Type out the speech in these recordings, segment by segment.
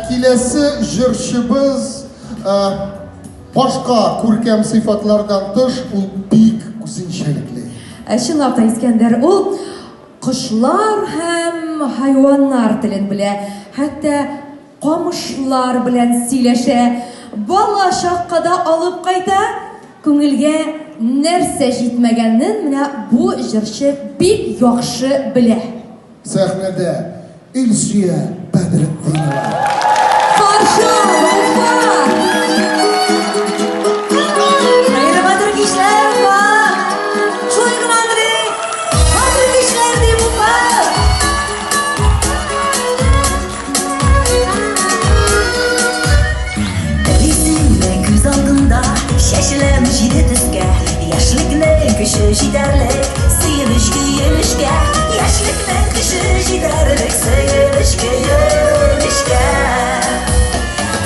Келесі жүршібіз башқа көркем сыйфатлардан тыш ул бик үзенчәлекле. Чынлап та Искәндәр, ул кошлар һәм хайваннар телен белә, хәтта камышлар белән сөйләшә, бала чаккада алып кайта, күңелгә нәрсә җитмәгәнен менә бу җырчы бик яхшы белә. Сәхнәдә Илсөя Бәдретдинова. Каршы Уфа! Хәйрәтер кишләр бар. Шулай гына Андрей, хәзер кишләр ди Уфа. Рәсемле күз алдында шәшләм җиде төскә, яшьлекнең көче җитәрлек, сөенеч көенешкә, яшьлекнең көче җитәрлек, сөенеч көенешкә.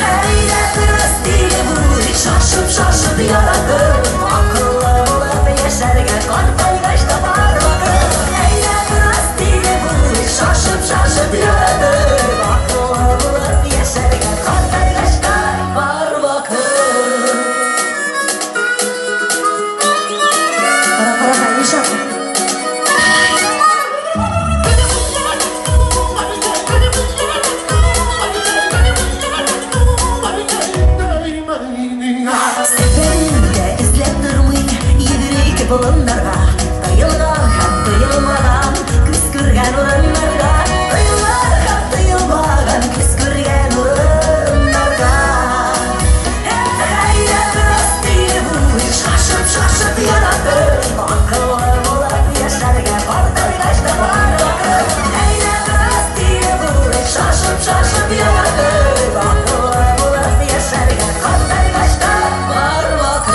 Хәйрәт растиле бу, шашып яратып, акыллы булып яшәргә картайгач та бар вакыт. Хәйрәт растиле бу, шашып яратып, акыллы булып яшәргә картайгач та бар вакыт. Кара, ишак. Болынларға, тыйылған һәм тыйылмаған, күз күргән урыннарға, тыйылар һәм тыйылмаған, күз күргән урыннарға. Хәйрәт растиле бу, шашып яратып, акыллы булып яшәргә картайгач та бар вакыт. Хәйрәт растиле бу, шашып яратып, акыллы булып яшәргә картайгач та бар вакыт.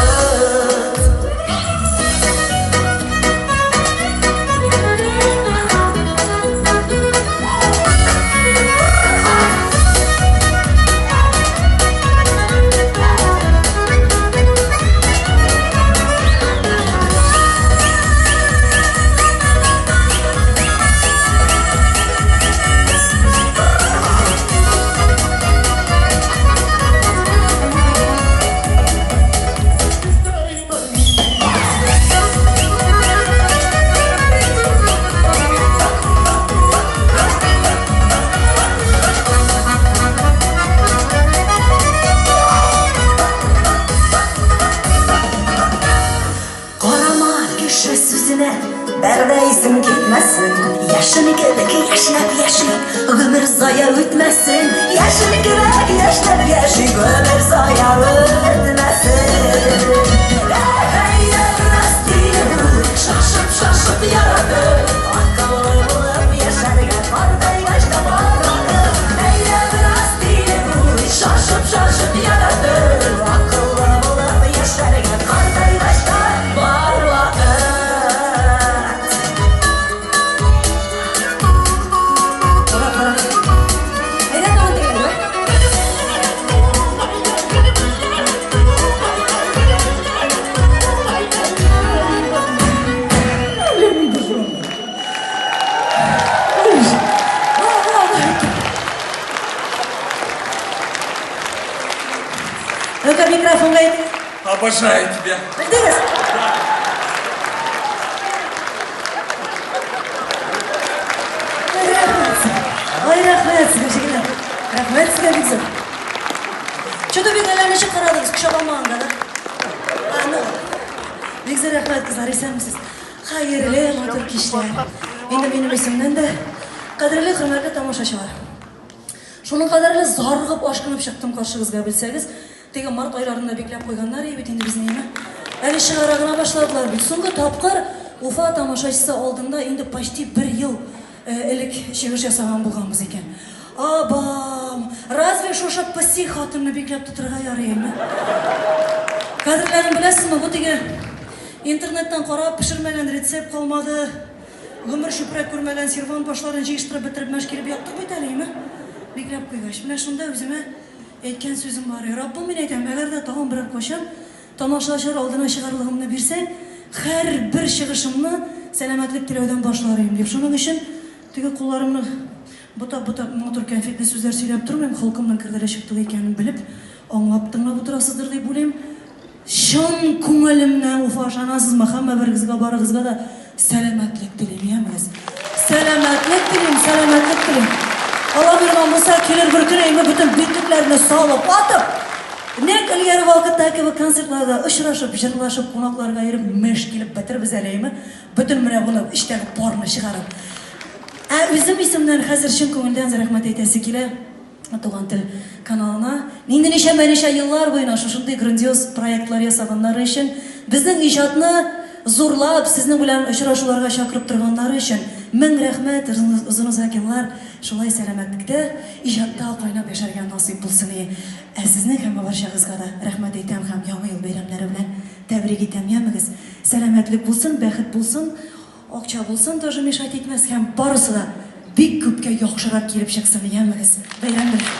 Бәрдәйсің кетмәсін, яшілігілік яшнәп, өмір зая өтмәсін. Яшілігілік яшнәп, өмір зая өтмәсін. Хәйрәт растиле бу, шашып яратып, акыллы булып яшәргә картайгач та бар вакыт. Хәйрәт растиле бу, шашып яратып, акыллы булып яшәргә картайгач та бар вакыт. Ну-ка, микрофон дайте. Обожаю тебя. Дырыс. Ой, рахмет сізге жігіттер. Рахмет сізге бекзір. Что-то бек әлемеші қарадыңыз, күш аламағанда да? Бекзір рахмет қызлар, есәмісіз. Қайырлы, матур кештер. Енді менің есімнен де қадірлі құрметті тамашашылар. Шоның қадірлі зарғып ашқынып шықтым қаршығызға білсеңіз, теге март айларында беклеп қойғандар ебет енді біздің ені. Әлі шығарағына башладылар бит. Соңғы тапқыр Уфа тамашашысы алдында енді почти 1 ел элек чыгыш жасаган булганбыз екен. Абам, разве шоша паси хатымны беклеп тутырга ярыймы? Кадрларын білесізме, бу теге интернеттен карап пішірмәгән рецепт калмады. Гомер шүпрәк күрмәгән сервант башларын җыештырып бетереп мәшкилеп яктык бит әлеме? Беклеп куйгач, менә шунда үземә әйткән сүзем бар. Раббым, мин әйтәм, әгәр дә тагын бер кашан тамашачылар алдына чыгарлыгымны бирсәң, һәрбер чыгышымны сәламәтлек теләүдән башларым дип. Шуның өчен теге кулларымны Buta motor konfetli sözler söylep durmam, halkımdan kırdara çıktığı ekanini bilip, anlap tınlap oturasızdır deyip bulayım. Şan көңілімнен уфашанасызмы, hamma bir kızga bari kızga da selametlik dileyim biz. Selametlik dileyim. Allah bir olsa gelir bir kırayımı bütün bitliklerini sağlıp atıp ne ilgari vakittaki ve konsertlerde ışıraşıp, jırlaşıp, konaklarga ayırıp, meşgilip bitir biz eleyimi. Bütün mine bunu işten pornu çıkarıp. Özüm isimden hazır şın көңілден rahmet eytesi kile. Tuğan Til kanalına. Neşe yıllar boyuna şunday grandiyoz proyektlar yasaganları için bizning ijodni zorlab sizni bilan uchrashuvlarga chaqirib turganlari için ming rahmat, uzun yıllar şulay selamatlikda ijodda qaynab yashargan nasib bo'lsin. Sizni ham barchangizga da rahmat aytam ham yangi yil bayramlari bilan tabrik etam yamiz. Selamatlik bo'lsin, baxt bo'lsin, oqcha bo'lsin, тоже meshayt etmas ham barisi da big ko'pga yaxshiroq kelib chiqsin yamiz. Bayram bilan.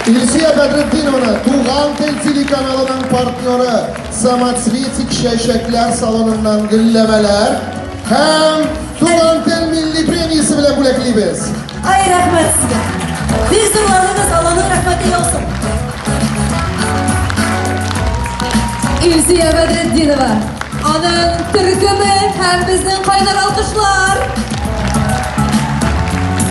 İlsiye Bedretdinovna, Tuğan Til telekanalının partneri, Samotsvetsik Şeşekler salonundan güllemeler hem Tuğan Til Milli Premiyesi bilen bulaklayız. Ay rahmet size. Biz duvarlarınız Allah'ın rahmeti olsun. İlsiye Bedretdinova, onun türkümü hem bizden kaynar alkışlar.